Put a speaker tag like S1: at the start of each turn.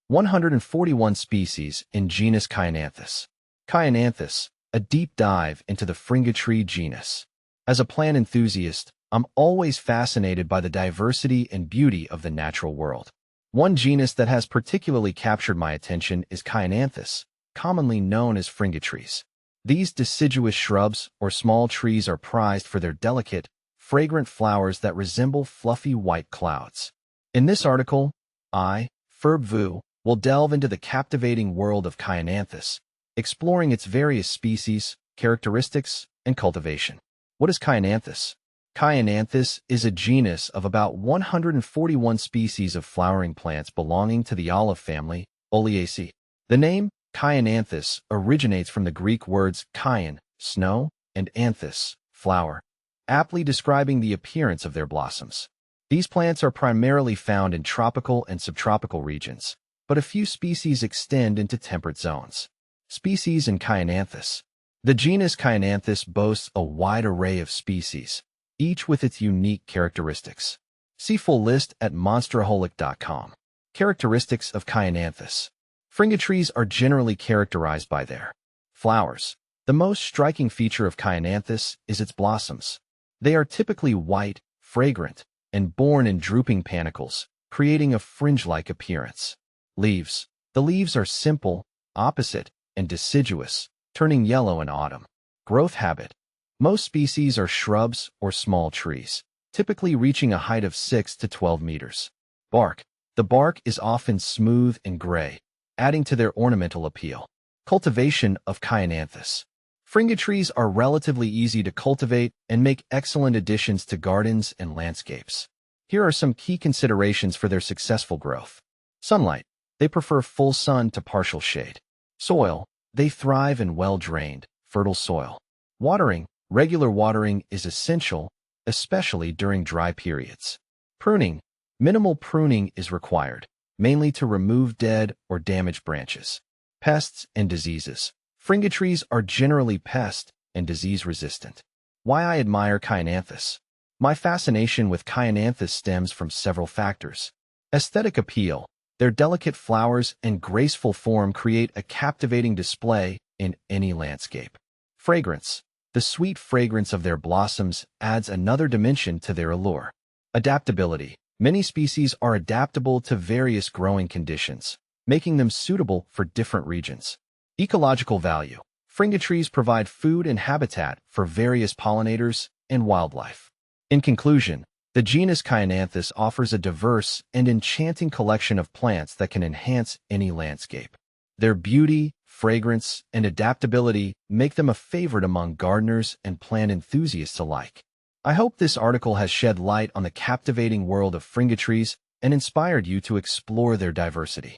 S1: 141 species in genus Chionanthus. Chionanthus, a deep dive into the Fringitree genus. As a plant enthusiast, I'm always fascinated by the diversity and beauty of the natural world. One genus that has particularly captured my attention is Chionanthus, commonly known as Fringitrees. These deciduous shrubs or small trees are prized for their delicate, fragrant flowers that resemble fluffy white clouds. In this article, Ferb will delve into the captivating world of Chionanthus, exploring its various species, characteristics, and cultivation. What is Chionanthus? Chionanthus is a genus of about 141 species of flowering plants belonging to the olive family, Oleaceae. The name Chionanthus originates from the Greek words chion, snow, and anthus, flower, aptly describing the appearance of their blossoms. These plants are primarily found in tropical and subtropical regions, but a few species extend into temperate zones. Species in Chionanthus. The genus Chionanthus boasts a wide array of species, each with its unique characteristics. See full list at monsteraholic.com. Characteristics of Chionanthus. Fringitrees are generally characterized by their flowers. The most striking feature of Chionanthus is its blossoms. They are typically white, fragrant, and borne in drooping panicles, creating a fringe-like appearance. Leaves. The leaves are simple, opposite, and deciduous, turning yellow in autumn. Growth habit. Most species are shrubs or small trees, typically reaching a height of 6 to 12 meters. Bark. The bark is often smooth and gray, adding to their ornamental appeal. Cultivation of Chionanthus. Fringitrees are relatively easy to cultivate and make excellent additions to gardens and landscapes. Here are some key considerations for their successful growth. Sunlight. They prefer full sun to partial shade. Soil. They thrive in well-drained, fertile soil. Watering. Regular watering is essential, especially during dry periods. Pruning. Minimal pruning is required, mainly to remove dead or damaged branches. Pests and diseases. Fringitrees are generally pest and disease resistant. Why I admire Chionanthus. My fascination with Chionanthus stems from several factors. Aesthetic appeal. Their delicate flowers and graceful form create a captivating display in any landscape. Fragrance. The sweet fragrance of their blossoms adds another dimension to their allure. Adaptability. Many species are adaptable to various growing conditions, making them suitable for different regions. Ecological value. Fringitrees provide food and habitat for various pollinators and wildlife. In conclusion, the genus Chionanthus offers a diverse and enchanting collection of plants that can enhance any landscape. Their beauty, fragrance, and adaptability make them a favorite among gardeners and plant enthusiasts alike. I hope this article has shed light on the captivating world of Fringitrees and inspired you to explore their diversity.